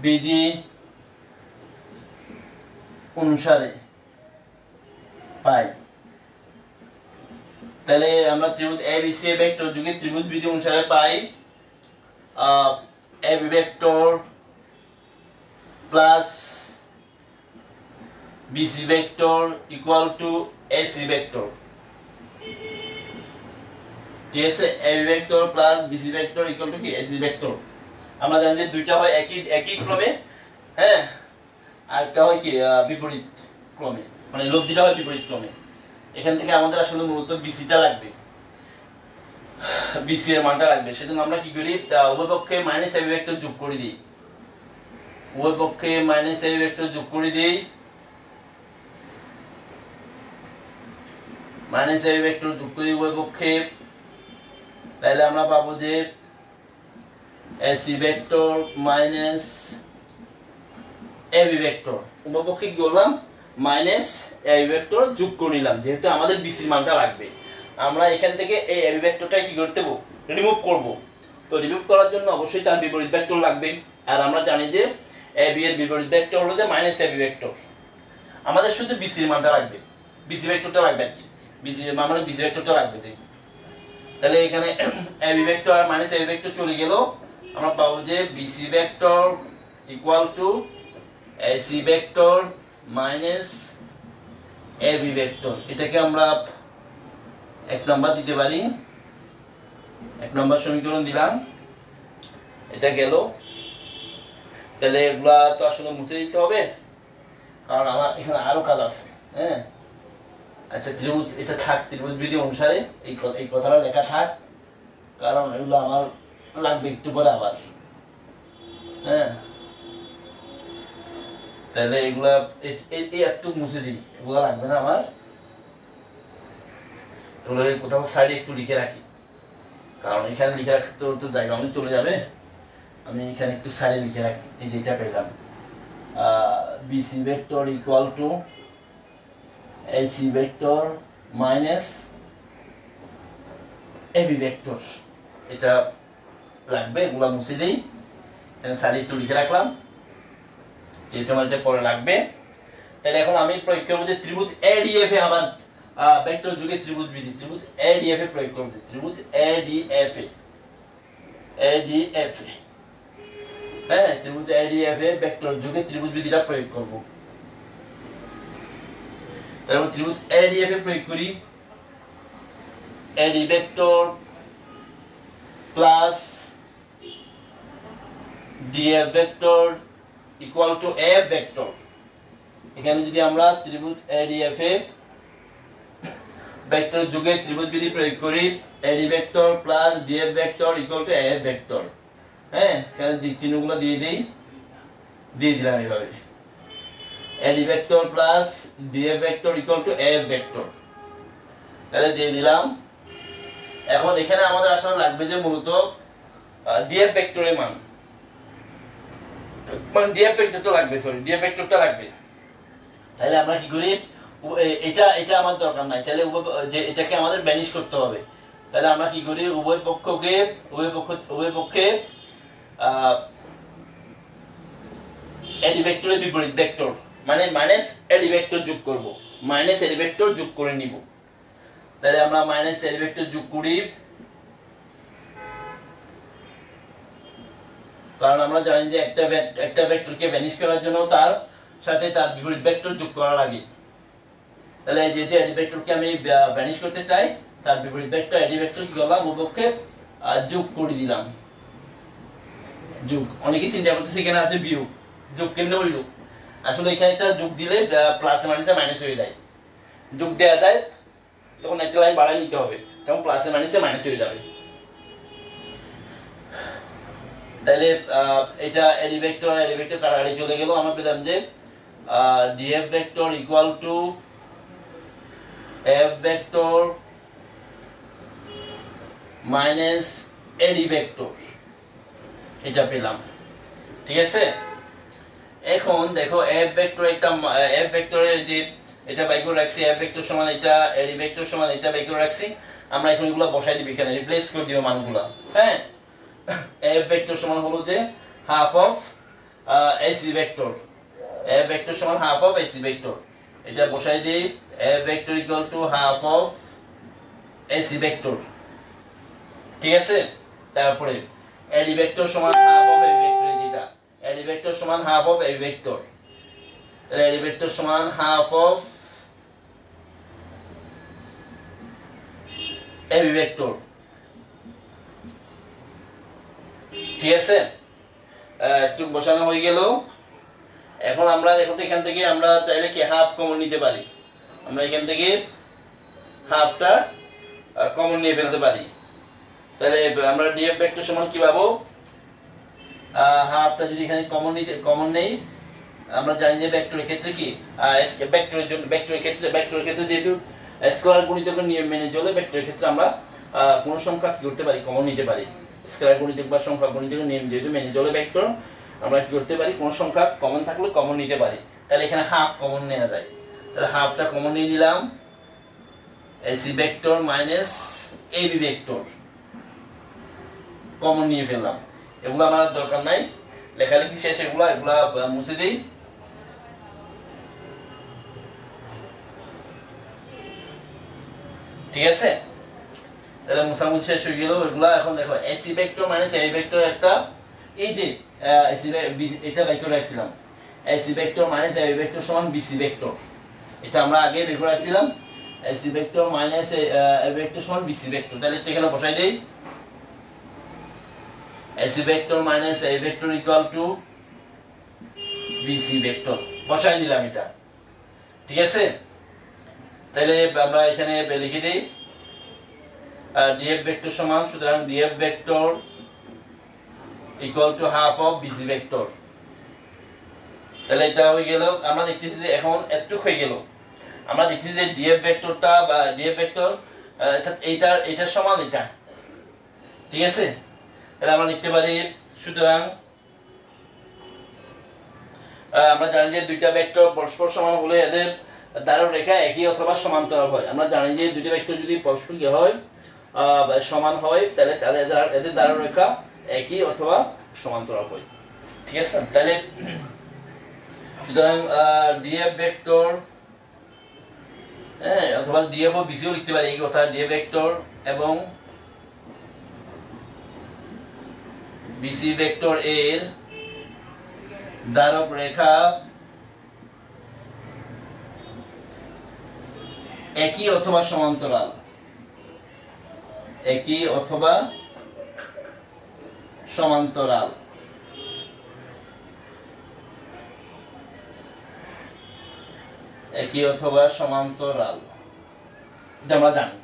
বিধি অনুসারে পাই। তাহলে আমরা ত্রিভুজ এ বি সি ভেক্টর যুগের ত্রিভুজ বিধি অনুসারে পাই A B vector plus B C vector equal to A C vector. ঠিক আছে, A B vector plus B C vector equal to কি এ সি ভেক্টর। আমরা জানি যে দুইটা হয় একই ক্রমে, হ্যাঁ, আর একটা হয় কি বিপরীত ক্রমে, মানে লব্ধিটা হয় বিপরীত ক্রমে। এখান থেকে আমাদের আসলে মূলত বিসিটা লাগবে, বিসি এর মানটা লাগবে। সেজন্য আমরা কি করি, উভয় পক্ষে মাইনাস এবি ভেক্টর যোগ করে দিই, উভয় পক্ষে মাইনাস এবি ভেক্টর যোগ করে দিই, মাইনাস এবি ভেক্টর যোগ করে দিই উভয় পক্ষে। তাহলে আমরা পাবো যে AC vector minus AB vector, উভয় পক্ষে কি করলাম মাইনাস এবি ভেক্টর যোগ করে নিলাম, যেহেতু আমাদের বিসির মানটা লাগবে। আমরা এখান থেকে এই এবি ভেক্টরটা কি করতে দেব, রিমুভ করব। তো রিমুভ করার জন্য অবশ্যই তার বিপরীত ভেক্টর লাগবে, আর আমরা জানি যে এবি এর বিপরীত ভেক্টর হলো যে মাইনাস এবি ভেক্টর। আমাদের শুধু বিসির মানটা লাগবে, বিসি ভেক্টরটা লাগবে আর কি, বিসি মানে বিসি ভেক্টরটা লাগবে। তাহলে এখানে এবি ভেক্টর আর মাইনাস এবি ভেক্টর চলে গেল, আমরা পাবো যে BC vector equal to AC vector minus AB vector. এটাকে আমরা এক নম্বর দিতে পারি, এক নম্বর সমীকরণ দিলাম, এটা গেল। তাহলে এগুলা তো আসলে মুছে দিতে হবে, কারণ আমার এখানে আরো কাজ আছে। হ্যাঁ, আচ্ছা, ত্রিভুজ এটা থাক, ত্রিভুজ বিধি অনুসারে এই কথাটা লেখা থাক, কারণ এগুলো আমার লাগবে একটু পরে আবার। হ্যাঁ, তাহলে এগুলা একটু মুছে দিই, এগুলা লাগবে না আমার, এগুলো কোথাও সাইডে একটু লিখে রাখি, কারণ এখানে লিখে রাখতে তো জায়গা অনেক চলে যাবে। আমি এখানে একটু সাইডে লিখে রাখি। এই যে এটা পেলাম BC vector equal to AC vector minus AB vector, এটা লাগবে, এগুলা মুছে দিই, এখানে সাইডে একটু লিখে রাখলাম, যেহেতু আমার এটা পরে লাগবে। তাহলে এখন আমি প্রয়োগ করবো যে ত্রিভুজ এডিএফ এ আমার ভেক্টর যুগে ত্রিভুজ বিধি, ত্রিভুজ এডিএফ এ প্রয়োগ করব, ত্রিভুজ এডিএফ এ, এডিএফ এ, হ্যাঁ, ত্রিভুজ এডিএফ এ ভেক্টর যুগে ত্রিভুজ বিধিটা প্রয়োগ করব। তাহলে ত্রিভুজ এডিএফ এ প্রয়োগ করি, এডি vector plus DF vector equal two F vector. এখানে যদি আমরা ত্রিভুজ এডিএফ এ ভেক্টর যুগে ত্রিভুজ বিধি প্রয়োগ করি, এডি vector plus DF vector equal two F vector. হ্যাঁ, এখানে দিক চিহ্নগুলো দিয়ে দিলাম এইভাবে, এডি vector plus DF vector equal two F vector, তাহলে দিয়ে দিলাম। এখন এখানে আমাদের আসলে লাগবে যে মূলত ডিএফ ভেক্টরের মান, মানে ডিএফ ভেক্টরটা লাগবে, সরি ডিএফ ভেক্টরটা লাগবে। তাহলে আমরা কি করি, এটা আমার দরকার নাই, তাহলে যে এটাকে আমাদের ব্যানিশ করতে হবে। তাহলে আমরা কি করি, উভয় পক্ষে এডি ভেক্টরের বিপরীত ভেক্টর মানে মাইনাস এডি ভেক্টর যোগ করব, মাইনাস এডি ভেক্টর যোগ করে নিব। তাহলে আমরা মাইনাস এডি ভেক্টর যোগ করি, কারণ আমরা জানি যে একটা ভেক্টরকে ব্যানিশ করার জন্য তার সাথে তার বিপরীত ভেক্টর যোগ করা লাগে। তাহলে যেহেতু এডি ভেক্টরকে আমি ব্যানিশ করতে চাই, তার বিপরীত ভেক্টর এডি ভেক্টর কি করলাম, উভয়পক্ষে যোগ করে দিলাম। যোগ, অনেকে চিন্তা করতেছে এখানে আছে বিয়োগ, যোগ কেমনে হইল, আসলে এখানে একটা যোগ দিলে প্লাসে মাইনাসে মাইনাস হয়ে যায়, যোগ দেওয়া যায় তখন একটা লাইন বাড়াই নিতে হবে, তখন প্লাসে মাইনাসে মাইনাস হয়ে যাবে। তাহলে এটা এডি ভেক্টর কাটাকাটি চলে গেল, আমরা পেলাম যে DF vector equal two F vector minus এডি ভেক্টর, এটা পেলাম। ঠিক আছে, এখন দেখো এফ ভেক্টরের যে এটা বাই করে রাখছি, এফ ভেক্টর সমান এটা, এডি ভেক্টর সমান এটা বাই করে রাখছি। আমরা এখন এগুলো বসাই দিব, এখানে রিপ্লেস করে দিব মানগুলো। হ্যাঁ, এফ ভেক্টর সমান হলো যে half of AC vector, F vector সমান হাফ অফ এসি ভেক্টর, এটা বসাই দিই। F vector equal to half of AC vector. ঠিক আছে, তারপরে এডি ভেক্টর সমান হাফ অফ এই ভেক্টর, যেটা এডি ভেক্টর সমান হাফ অফ এই ভেক্টর, তাহলে এডি ভেক্টর সমান হাফ অফ এবি ভেক্টর। ঠিক আছে, একটু বসানো হয়ে গেল। এখন আমরা দেখো তো এখান থেকে আমরা চাইলে কি হাফ কমন নিতে পারি, আমরা এখান থেকে হাফটা কমন নিয়ে ফেলতে পারি। তাহলে আমরা ডিএফ ভেক্টর সমান কি পাবো, হাফটা যদি এখানে কমন নেই, আমরা জানি যে ভেক্টরের ক্ষেত্রে কি ভেক্টরের ক্ষেত্রে যেহেতু স্কেলার গুণিতকের নিয়ম মেনে চলে, ভেক্টরের ক্ষেত্রে আমরা কোন সংখ্যা কি করতে পারি, কমন নিতে পারি। স্কেলার গুণিতক বা সংখ্যা গুণিতকের নিয়ম যেহেতু মেনে চলে ভেক্টর, আমরা কি করতে পারি, কোন সংখ্যা কমন থাকলে কমন নিতে পারি। তাহলে এখানে হাফ কমন নেওয়া যায়, তাহলে হাফটা কমন নিয়ে নিলাম, AC vector minus AB vector common নিয়ে ফেললাম। এগুলো আমার দরকার নাই, লেখালেখি শেষ, এগুলা মুছে দিই। ঠিক আছে, তাহলে মুছামুছি শেষ হয়ে গেল এগুলা। এখন দেখো AC vector minus AB vector একটা, এই যে এটা বের করে রাখছিলাম, AC vector minus AB vector সমান বিসি ভেক্টর, এটা আমরা আগে বের করে রাখছিলাম। AC vector minus AB vector সমান বিসি ভেক্টর, তাহলে এটা এখানে বসাই দেই। AC vector minus AB vector equal to BC vector, বসাই দিলাম এটা। ঠিক আছে, তাহলে আমরা এখানে লিখে দেই ডিএফ ভেক্টর সমান, সুতরাং DF vector equal to half of BC vector. তাহলে এটা হয়ে গেল। আমরা দেখতেছি যে এখন এতটুক হয়ে গেল, আমরা দেখতেছি যে ডিএফ ভেক্টরটা বা ডিএফ ভেক্টর এইটার সমান এটা। ঠিক আছে, তাহলে আমরা লিখতে পারি, সুতরাং আমরা জানি যে দুইটা ভেক্টর পরস্পর সমান হলে এদের দ্বারা রেখা একই অথবা সমান্তরাল হয়। আমরা জানি যে দুইটা ভেক্টর যদি পরস্পর কি হয়, সমান হয়, তাহলে এদের দ্বারা রেখা একই অথবা সমান্তরাল হয়। ঠিক আছে, তাহলে সুতরাং ডিএফ ভেক্টর, হ্যাঁ, অথবা ডিএফ ও বিসিও লিখতে পারি এই কথা, ডিএফ ভেক্টর এবং বিসি ভেক্টর এর দ্বারক রেখা একই অথবা সমান্তরাল, একই অথবা সমান্তরাল। একই অথবা সমান্তরাল, এটা আমরা জানি।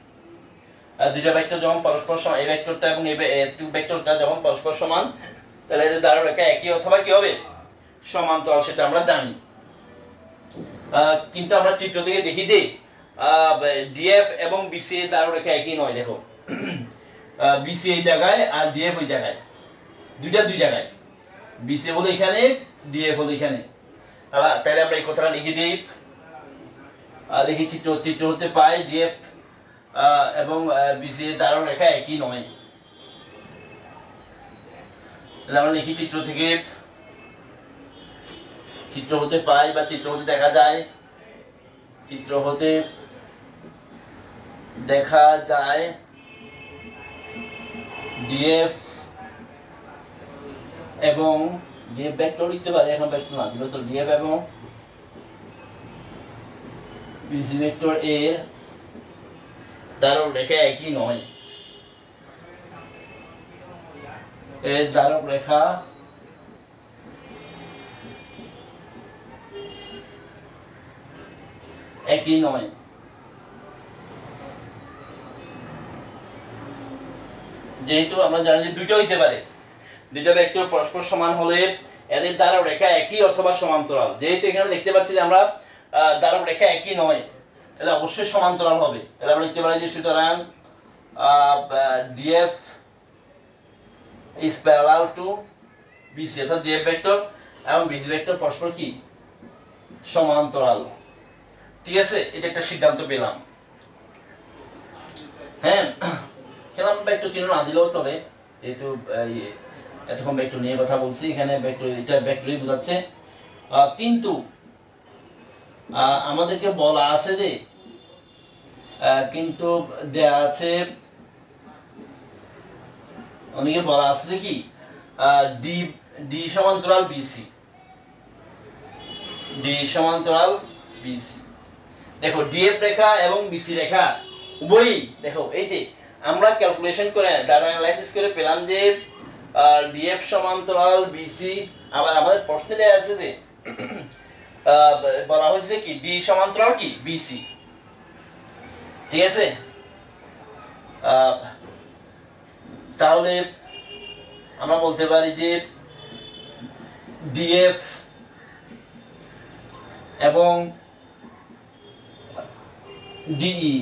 দুইটা ভেক্টর যখন পরস্পর সমান, এই ভেক্টরটা এবং এই ভেক্টরটা যখন পরস্পর সমান, তাহলে এদের দ্বারা রেখা একই অথবা কি হবে, সমান্তরাল, সেটা আমরা জানি। কিন্তু আমরা চিত্র থেকে দেখি যে ডিএফ এবং বিসি এর দ্বারা রেখা একই নয়। দেখো বিসি এই জায়গায় আর ডিএফ ওই জায়গায়, দুইটা দুই জায়গায়, বিসি হলো এখানে, ডিএফ হলো এখানে। তাহলে আমরা এই কথাটা লিখে দিই, লিখি চিত্র হতে পাই ডিএফ এবং বিসি এর দ্বারা রেখা একই নয়। তাহলে আমরা লিখি চিত্র থেকে, চিত্র হতে পাই বা চিত্র হতে দেখা যায়, চিত্র হতে দেখা যায় ডিএফ এবং ডিএফ ভেক্টর লিখতে পারি, এখন ভেক্টর না দিলে তো ডিএফ এবং বিসি ভেক্টর এর দ্বারক রেখা একই নয়, এর দ্বারক রেখা একই নয়। যেহেতু আমরা জানি যে দুইটা হইতে পারে, দুইটা ভেক্টর পরস্পর সমান হলে এদের দ্বারা রেখা একই অথবা সমান্তরাল। যেহেতু এখানে দেখতে পাচ্ছি যে আমরা দ্বারা রেখা একই নয়, তাহলে অবশ্যই সমান্তরাল হবে। তাহলে আমরা লিখতে পারি যে সুতরাং DF is parallel to BC, অর্থাৎ DF ভেক্টর এবং BC ভেক্টর পরস্পর কি সমান্তরাল। ঠিক আছে, এটা একটা সিদ্ধান্ত পেলাম। হ্যাঁ, খেলাম ভেক্টর চিহ্ন না দিলেও চলে, যেহেতু এতক্ষণ ভেক্টর নিয়ে কথা বলছি, এখানে ভেক্টর এটা ভেক্টরই বোঝাচ্ছে। কিন্তু আমাদেরকে বলা আছে যে কিন্তু দেয়া আছে, অনেকে বলা আছে যে কি ডি সমান্তরাল বিসি, ডি সমান্তরাল বিসি। দেখো ডিএফ রেখা এবং বিসি রেখা উভয়ই, দেখো এই যে আমরা ক্যালকুলেশন করে ডাটা অ্যানালাইসিস করে পেলাম যে ডিএফ সমান্তরাল বিসি। আবার আমাদের প্রশ্নে দেয়া আছে যে বলা হয়েছে কি ডি সমান্তরাল কি বিসি। ঠিক আছে, তাহলে আমরা বলতে পারি যে ডিএফ এবং ডিই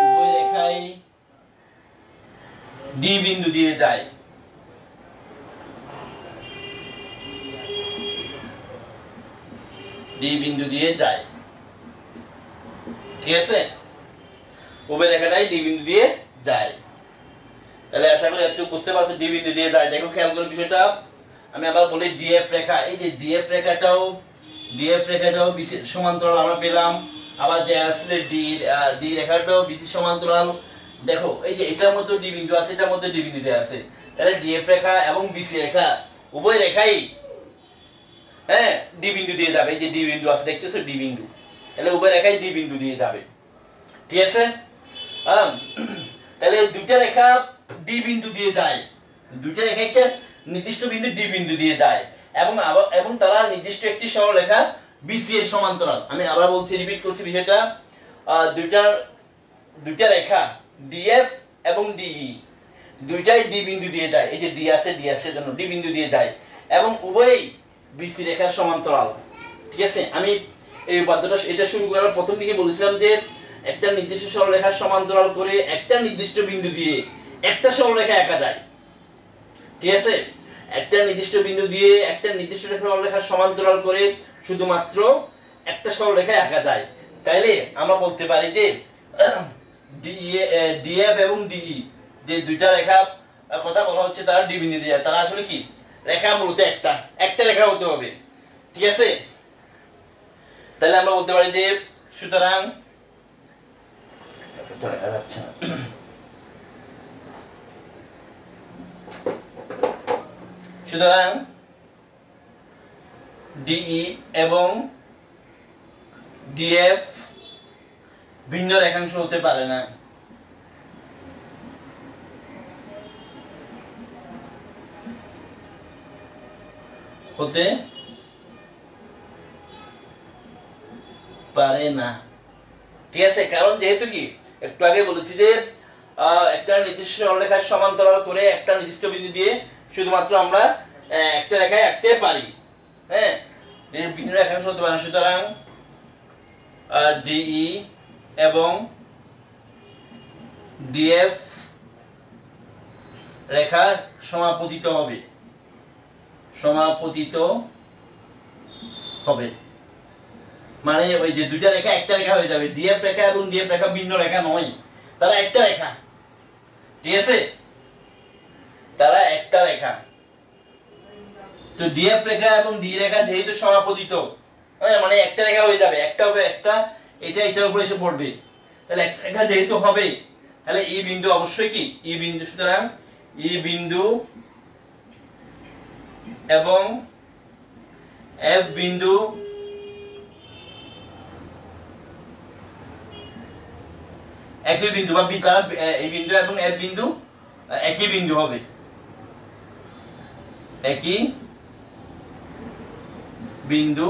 উভয় রেখাই ডি বিন্দু দিয়ে যায়। ডি বিন্দু দিয়ে যায়। ঠিক আছে, উভয় রেখাটাই ডি বিন্দু দিয়ে যায়। তাহলে আশা করি একটু বুঝতে পারছো ডি বিন্দু দিয়ে যায়। দেখো খেয়াল করে বিষয়টা, আমি আবার বলি ডিএফ রেখা, এই যে ডিএফ রেখাটাও বিসি সমান্তরাল আমরা পেলাম। আবার দেয়া আছে যে ডি রেখাটাও বিসি সমান্তরাল। দেখো এই যে এটার মধ্যে ডি বিন্দু আছে, এটার মধ্যে ডি বিন্দু দেয়া আছে। তাহলে ডিএফ রেখা এবং বিসি রেখা উভয় রেখাই হ্যাঁ ডি বিন্দু দিয়ে যাবে। এই যে ডি বিন্দু আছে দেখতেছো, ডি বিন্দু, তাহলে উভয় রেখাই ডি বিন্দু দিয়ে যাবে। ঠিক আছে, তাহলে দুইটা রেখা ডি বিন্দু দিয়ে যায়, দুইটা রেখা একটা নির্দিষ্ট বিন্দু ডি বিন্দু দিয়ে যায় এবং তারা নির্দিষ্ট একটি সরলরেখা বিসি এর সমান্তরাল। আমি আবার বলছি, রিপিট করছি বিষয়টা, দুইটা রেখা ডিএফ এবং ডিই দুইটাই ডি বিন্দু দিয়ে যায়। এই যে ডি আছে জন্য ডি বিন্দু দিয়ে যায় এবং উভয়ই বিসি রেখার সমান্তরাল। ঠিক আছে, আমি এই উপাদ্যটা এটা শুরু করার প্রথম দিকে বলেছিলাম যে একটা নির্দিষ্ট সরলরেখার সমান্তরাল করে একটা নির্দিষ্ট বিন্দু দিয়ে একটা সরলরেখা আঁকা যায়। ঠিক আছে, একটা নির্দিষ্ট বিন্দু দিয়ে একটা নির্দিষ্ট সরলরেখার সমান্তরাল করে শুধুমাত্র একটা সরলরেখা আঁকা যায়। তাইলে আমরা বলতে পারি যে ডিএফ এবং ডিই যে দুইটা রেখা কথা বলা হচ্ছে তারা ডি বিন্দু দিয়ে যায়। তারা আসলে কি রেখা মূলত একটা রেখা হতে হবে। ঠিক আছে, তাহলে আমরা বলতে পারি যে সুতরাং সুতরাং ডিই এবং ডিএফ ভিন্ন রেখাংশ হতে পারে না। হতে পারে না। ঠিক আছে, কারণ যেহেতু কি একটু আগে বলেছি যে একটা নির্দিষ্ট সরলরেখার সমান্তরাল করে একটা নির্দিষ্ট বিন্দু দিয়ে শুধুমাত্র আমরা একটা রেখায় আঁকতে পারি। হ্যাঁ, ভিন্ন রেখাংশ হতে পারে। সুতরাং ডিই এবং ডিএফ রেখা সমাপতিত হবে, মানে ওই যে দুইটা রেখা একটা রেখা হয়ে যাবে। ডিএফ রেখা এবং ডিএফ রেখা ভিন্ন রেখা নয়, তারা একটা রেখা। ঠিক আছে, তারা একটা রেখা। তো ডিএফ রেখা এবং ডি রেখা যেহেতু সমাপতিত, মানে একটা রেখা হয়ে যাবে, একটা হবে একটা, এটা এটার উপর এসে পড়বে। তাহলে একটা রেখা যেহেতু হবে, তাহলে ই বিন্দু অবশ্যই কি ই বিন্দু। সুতরাং ই বিন্দু এবং এফ বিন্দু একই বিন্দু বা এই বিন্দু এবং এফ বিন্দু একই বিন্দু হবে, একই বিন্দু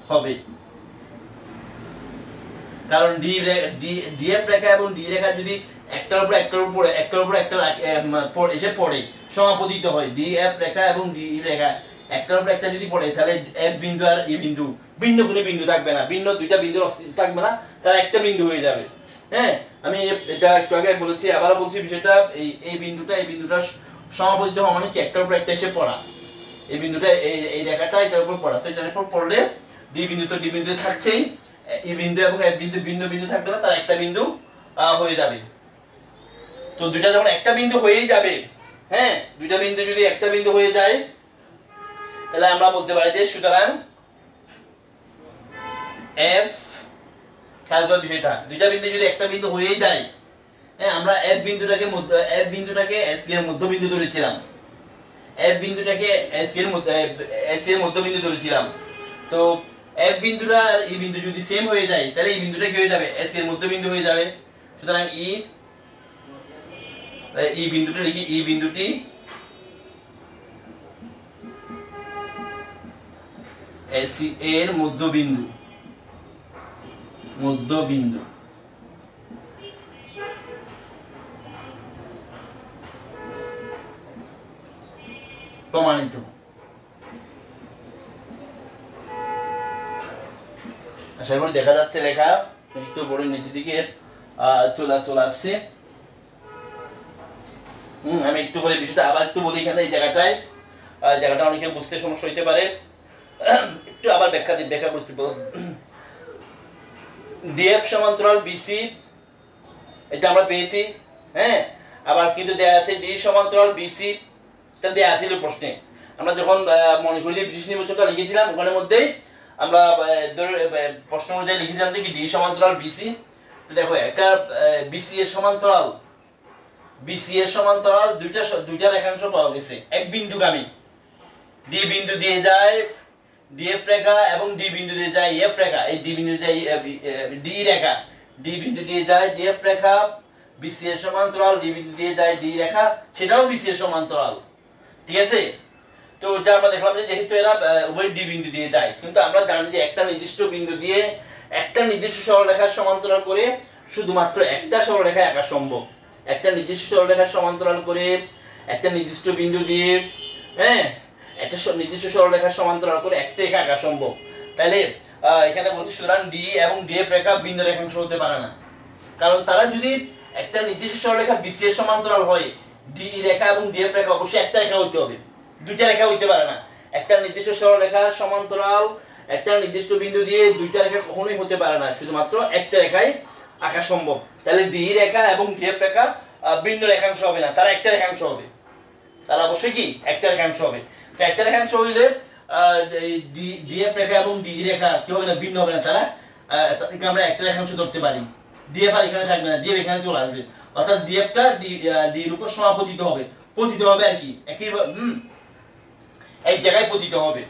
হবে। কারণ ডিএফ রেখা এবং ডি রেখা যদি একটার উপর একটা এসে পড়ে সমাপতিত হয়, ডি এফ রেখা এবং ডি রেখা একটার উপর একটা যদি পড়ে তাহলে এফ বিন্দু আর ই বিন্দু ভিন্ন কোনো বিন্দু থাকবে না, ভিন্ন দুইটা বিন্দুর অস্তিত্ব থাকবে না, তার একটা বিন্দু হয়ে যাবে। হ্যাঁ, আমি এটা একটু আগে বলেছি, আবারও বলছি বিষয়টা, এই বিন্দুটা সমাপতিত হওয়া মানে কি একটার উপর একটা এসে পড়া, এই বিন্দুটা এই রেখাটা এটার উপর পড়া, তো এটার উপর পড়লে ডি বিন্দু তো ডি বিন্দু থাকছেই, ই বিন্দু এবং এফ বিন্দু ভিন্ন বিন্দু থাকবে না, তার একটা বিন্দু হয়ে যাবে। তো দুইটা যখন একটা বিন্দু হয়েই যাবে, হ্যাঁ দুইটা বিন্দু যদি একটা বিন্দু হয়ে যায় তাহলে আমরা বলতে পারি যে সুতরাং এফ, খেয়াল করো বিষয়টা, দুইটা বিন্দু যদি একটা বিন্দু হয়েই যায়, হ্যাঁ আমরা এফ বিন্দুটাকে এস এর মধ্যবিন্দু ধরেছিলাম, এফ বিন্দুটাকে এস এর মধ্যবিন্দু ধরেছিলাম, তো এফ বিন্দুটা আর ই বিন্দু যদি সেম হয়ে যায় তাহলে এই বিন্দুটা কি হয়ে যাবে, এস এর মধ্যবিন্দু হয়ে যাবে। সুতরাং ই বিন্দুটা লিখি, ই বিন্দুটি এস এর মধ্যবিন্দু প্রমাণিত। আশা করি দেখা যাচ্ছে লেখা, একটু বড় নিচের দিকে চলে আসছে। আমি একটু করে বিষয়টা আবার একটু বলি, এখানে এই জায়গাটা অনেকে বুঝতে সমস্যা হইতে পারে, একটু আবার ব্যাখ্যা করছি। ডিএফ সমান্তরাল বিসি এটা আমরা পেয়েছি, হ্যাঁ আবার কিন্তু দেয়া আছে ডি সমান্তরাল বিসি, এটা দেয়া ছিল প্রশ্নে, আমরা যখন মনে করি যে বিশেষ নির্বাচনটা লিখেছিলাম ওখানের মধ্যেই আমরা প্রশ্ন অনুযায়ী লিখেছিলাম যে কি ডি সমান্তরাল বিসি। তো দেখো একটা বিসি এর সমান্তরাল দুইটা রেখাংশ পাওয়া গেছে এক বিন্দুগামী, ডি বিন্দু দিয়ে যায় ডিএফ রেখা এবং ডি বিন্দু দিয়ে যায় এফ রেখা, এই ডি বিন্দু দিয়ে ডি রেখা, ডি বিন্দু দিয়ে যায় ডিএফ রেখা, বিসি এর সমান্তরাল, ডি বিন্দু দিয়ে যায় ডি রেখা, সেটাও বিসি এর সমান্তরাল, ঠিক আছে। তো এটা আমরা দেখলাম যে যেহেতু এরা উভয় ডি বিন্দু দিয়ে যায়, কিন্তু আমরা জানি যে একটা নির্দিষ্ট বিন্দু দিয়ে একটা নির্দিষ্ট সরলরেখার সমান্তরাল করে শুধুমাত্র একটা সরলরেখা আঁকা সম্ভব, একটা নির্দিষ্ট সরলরেখার সমান্তরাল করে একটা নির্দিষ্ট বিন্দু দিয়ে, হ্যাঁ একটা নির্দিষ্ট সরলরেখার সমান্তরাল করে একটা রেখা আঁকা সম্ভব। তাহলে এখানে বলছি সুতরাং ডি এবং ডিএফ রেখা ভিন্ন রেখাংশ হতে পারে না, কারণ তারা যদি একটা নির্দিষ্ট সরলরেখা বিসি এর সমান্তরাল হয়, ডি রেখা এবং ডিএফ রেখা অবশ্যই একটা রেখা হতে হবে, দুইটা রেখা হইতে পারে না। একটা নির্দিষ্ট সরলরেখার সমান্তরাল একটা নির্দিষ্ট বিন্দু দিয়ে দুইটা রেখা কখনোই হতে পারে না, শুধুমাত্র একটা রেখাই আঁকা সম্ভব। তাহলে ডি রেখা এবং ডিএফ রেখা ভিন্ন রেখাংশ হবে না, তারা একটা রেখাংশ হবে, তারা অবশ্যই কি একটা রেখাংশ হবে। একটা রেখাংশ হইলে ডিএফ রেখা এবং ডি রেখা কি হবে না, ভিন্ন হবে না, তারা আমরা একটা রেখাংশ ধরতে পারি, ডিএফ আর এখানে থাকবে না, ডিএফ এখানে চলে আসবে, অর্থাৎ ডিএফটা ডির উপর সমাপতিত হবে আর কি একই এক জায়গায় পতিত হবে,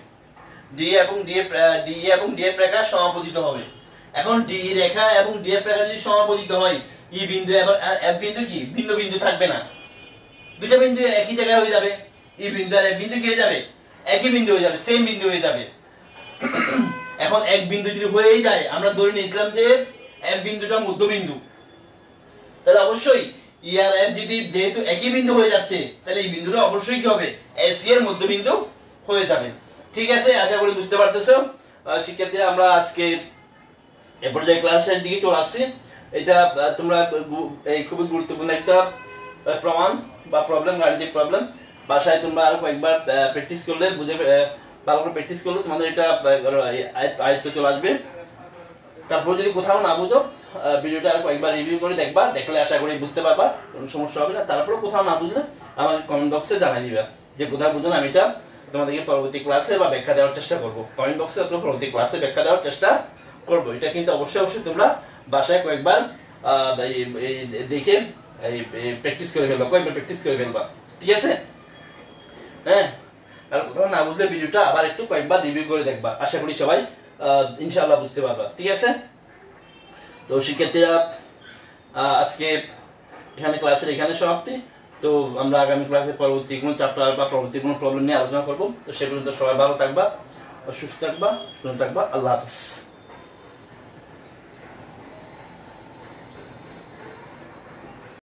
ডি এবং ডিএফ রেখা সমাপতিত হবে। এখন ডি রেখা এবং ডিএফ রেখা যদি সমাপতিত হয়, ই বিন্দু এবং এফ বিন্দু কি ভিন্ন বিন্দু থাকবে না, দুটো বিন্দু একই জায়গায় হয়ে যাবে, ই বিন্দু আর এফ বিন্দু কি হয়ে যাবে, একই বিন্দু হয়ে যাবে, সেম বিন্দু হয়ে যাবে। এখন এক বিন্দু যদি হয়েই যায়, আমরা ধরে নিয়েছিলাম যে এফ বিন্দুটা মধ্যবিন্দু, তাহলে অবশ্যই ই আর এফ যদি যেহেতু একই বিন্দু হয়ে যাচ্ছে, তাহলে এই বিন্দুটা অবশ্যই কি হবে, এসি এর মধ্যবিন্দু হয়ে যাবে। ঠিক আছে, আশা করি বুঝতে পারতেছো শিক্ষার্থীরা। আমরা আজকে এ পর্যায়ে ক্লাসের দিকে চলে আসছি। এটা তোমরা এই খুবই গুরুত্বপূর্ণ একটা প্রমাণ বা প্রবলেম, গাণিতিক প্রবলেম, বাসায় তোমরা আরো কয়েকবার প্র্যাকটিস করলে বুঝে ভালো করে প্র্যাকটিস করলে তোমাদের এটা আয়ত্ত চলে আসবে। তারপর যদি কোথাও না বুঝো ভিডিওটা আর কয়েকবার রিভিউ করে দেখবা, দেখলে আশা করি বুঝতে পারবা, কোনো সমস্যা হবে না। তারপরে কোথাও না বুঝলে আমাদের কমেন্ট বক্সে জানাই দিবা যে কোথাও বুঝো না, আমি এটা তোমাদেরকে পরবর্তী ক্লাসে বা ব্যাখ্যা দেওয়ার চেষ্টা করব, কমেন্ট বক্সে আপনারা পরবর্তী ক্লাসে ব্যাখ্যা দেওয়ার চেষ্টা করব। এটা কিন্তু অবশ্যই তোমরা বাসায় কয়েকবার দেখে প্র্যাকটিস করে ফেলবা, কয়েকবার প্র্যাকটিস করে ফেলবা, ঠিক আছে। হ্যাঁ, আর কোথাও না বুঝলে ভিডিওটা আবার একটু কয়েকবার রিভিউ করে দেখবা, আশা করি সবাই ইনশাআল্লাহ বুঝতে পারবা, ঠিক আছে। তো শিক্ষার্থীরা আজকে এখানে সমাপ্তি। তো আমরা আগামী ক্লাসে পরবর্তী কোনো চ্যাপ্টার বা পরবর্তী কোনো প্রবলেম নিয়ে আলোচনা করবো। তো সে পর্যন্ত সবাই ভালো থাকবা, সুস্থ থাকবা, সুন্দর থাকবা। আল্লাহ হাফেজ।